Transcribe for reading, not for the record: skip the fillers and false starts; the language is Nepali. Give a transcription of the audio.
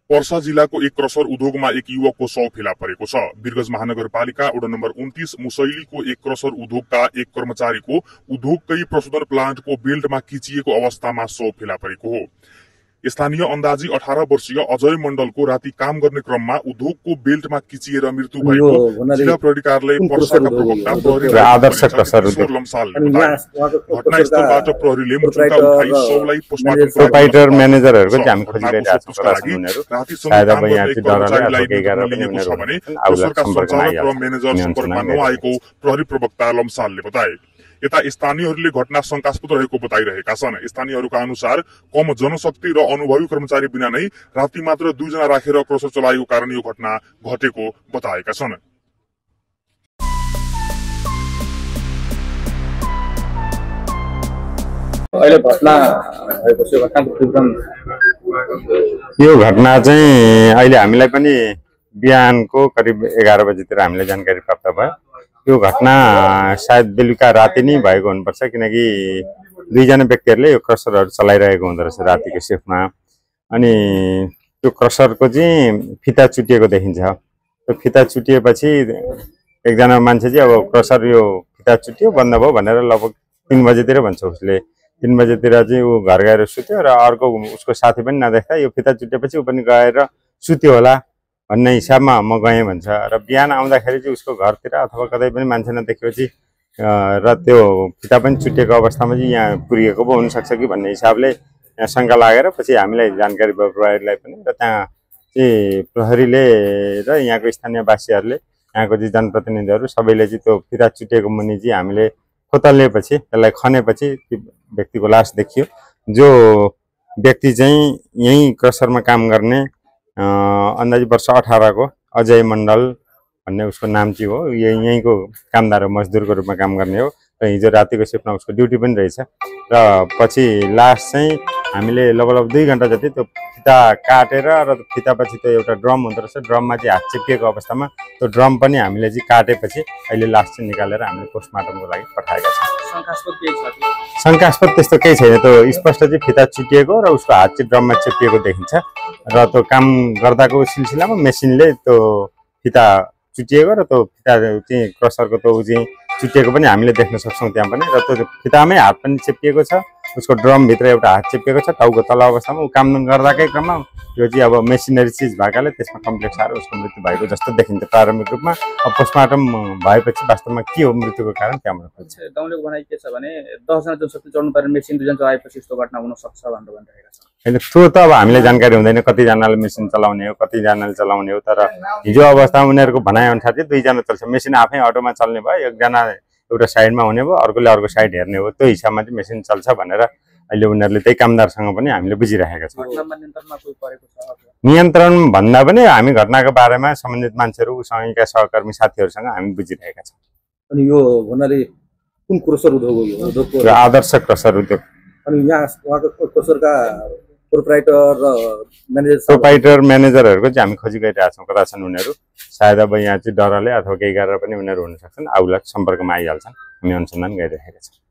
पर्सा जिल्लाको एक क्रसर उद्योगमा एक युवकको शव फेला परेको छ। वीरगंज महानगरपालिका वडा नम्बर 29 मुसैलीको एक क्रसर उद्योगका एक कर्मचारीको उद्योगकै प्रशोधन प्लान्टको बेल्टमा खिचिएको अवस्थामा शव फेला परेको हो। स्थानीय अन्दाजी 18 वर्षीय अजय मण्डलको राति काम गर्ने क्रममा उद्योगको बेल्टमा खिचिएर मृत्यु भएको जिल्ला प्रहरी कार्यालय पर्साका प्रवक्ता प्रहरी आदर्श क्रसर उद्योग लम्सालले बताए। घटनास्थलबाट प्रहरीले मुचुल्का उठाई शवलाई पोस्टमार्टम प्रोपाइटर म्यानेजरहरुको चाहिँ हामी खोजिरहेका छौं। राति सायद अब यहाँ चाहिँ डरले आफै गरेर पनि उनीहरु आउला सम्पर्कमा आइहाल्छ। म्यानेजर सम्पर्कमा नआएको प्रहरी प्रवक्ता लम्सालले बताए। यता स्थानीयहरूले घटना शंकास्पद रहेको बताइरहेका छन्। स्थानीयहरूका अनुसार कम जनशक्ति र अनुभवी कर्मचारी बिना नै राति मात्र 2 जना राखेर क्रसर चलाएको कारण यो घटना घटेको बताएका छन्। अहिले घटना भएको छ। यो घटना चाहिँ अहिले हामीलाई पनि बिहानको करिब 11 बजेतिर हामीलाई जानकारी प्राप्त भयो। यो घटना सायद बेलुका राति नै भएको हुनुपर्छ, किनकि 2 जना व्यक्तिहरूले यो क्रसरहरू चलाइरहेको हुँदो रहेछ रातिको शिफ्टमा। अनि त्यो क्रसरको चाहिँ फिता चुटिएको देखिन्छ। त्यो फिता चुटिएपछि एकजना मान्छे चाहिँ अब क्रसर यो फिता चुट्यो बन्द भयो भनेर लगभग 3 बजेतिर भन्छ उसले। 3 बजेतिर चाहिँ ऊ घर गएर सुत्यो र अर्को उसको साथी पनि नदेख्दा यो फिता चुटेपछि ऊ पनि गएर सुत्यो होला भन्ने हिसाबमा म गएँ भन्छ। र बिहान आउँदाखेरि चाहिँ उसको घरतिर अथवा कतै पनि मान्छे नदेखेपछि र त्यो फिता पनि चुटेको अवस्थामा चाहिँ यहाँ पुर्याएको पो हुनसक्छ कि भन्ने हिसाबले यहाँ शङ्का लागेर पछि हामीलाई जानकारी भयो प्रहरीलाई पनि। र त्यहाँ चाहिँ प्रहरीले र यहाँको स्थानीयवासीहरूले यहाँको चाहिँ जनप्रतिनिधिहरू सबैले चाहिँ त्यो फिता चुटेको मुनि चाहिँ हामीले खोतल्नेपछि त्यसलाई खनेपछि त्यो व्यक्तिको लास देखियो। जो व्यक्ति चाहिँ यही क्रसरमा काम गर्ने अन्दाजी वर्ष 18 को अजय मण्डल भन्ने उसको नाम चाहिँ हो। यहीँको कामदार हो, मजदुरको रूपमा काम गर्ने हो। र हिजो रातिको शिफ्टमा उसको ड्युटी पनि रहेछ। र पछि लास चाहिँ हामीले लगभग 2 घण्टा जति त्यो फिता काटेर र फितापछि त्यो एउटा ड्रम हुँदो रहेछ, ड्रममा चाहिँ हात चिप्किएको अवस्थामा त्यो ड्रम पनि हामीले चाहिँ काटेपछि अहिले लास चाहिँ निकालेर हामीले पोस्टमार्टमको लागि पठाएका छौँ। शङ्कास्पद त्यस्तो केही छैन। त्यो स्पष्ट चाहिँ फिता चुटिएको र उसको हात चाहिँ ड्रममा चिप्किएको देखिन्छ। र त्यो काम गर्दाको सिलसिलामा मेसिनले त्यो फिता चुटिएको र त्यो फिता चाहिँ क्रसरको त्यो चाहिँ चुटिएको पनि हामीले देख्न सक्छौँ त्यहाँ पनि। र त्यो फितामै हात पनि चिप्किएको छ, उसको ड्रमभित्र एउटा हात चिप्किएको छ टाउको तल अवस्थामा। ऊ काम गर्दाकै क्रममा यो चाहिँ अब मेसिनरी चिज भएकाले त्यसमा कम्प्लेक्स आएर उसको मृत्यु भएको जस्तो देखिन्छ प्रारम्भिक रूपमा। अब पोस्टमार्टम भएपछि वास्तवमा के हो मृत्युको कारण त्यहाँबाट खोज्छ। गाउँलेको भनाइ के छ भने 10 जना जनशक्ति चढ्नु पर्ने मेसिन 2 जना चलाएपछि यस्तो घटना हुन सक्छ भनेर भनिरहेका छन्। होइन त्यो त अब हामीलाई जानकारी हुँदैन कतिजनाले मेसिन चलाउने हो कतिजनाले चलाउने हो। तर हिजो अवस्थामा उनीहरूको भनाइअनुसार चाहिँ 2 जना चल्छ। मेसिन आफै अटोमा चल्ने भयो, एकजना एउटा साइडमा हुने भयो, अर्कोले अर्को साइड हेर्ने हो। त्यो हिसाबमा चाहिँ मेसिन चल्छ भनेर अहिले उनीहरूले त्यही कामदारसँग पनि हामीले बुझिरहेका छौँ। नियन्त्रण भन्दा पनि हामी घटनाको बारेमा सम्बन्धित मान्छेहरू उसँगका सहकर्मी साथीहरूसँग हामी बुझिरहेका छौँ। अनि यो भन्नाले कुन क्रसर उद्योग हो? यो उद्योगको आदर्श क्रसर उद्योग। अनि यहाँ उहाँको क्रसरका प्रोपाइटर म्यानेजरहरूको चाहिँ हामी खोजी गरिरहेका छौँ। कता छन् उनीहरू? सायद अब यहाँ चाहिँ डरले अथवा केही गरेर पनि उनीहरू हुन सक्छन्। आउला सम्पर्कमा आइहाल्छन्। हामी अनुसन्धान गरिरहेका छौँ।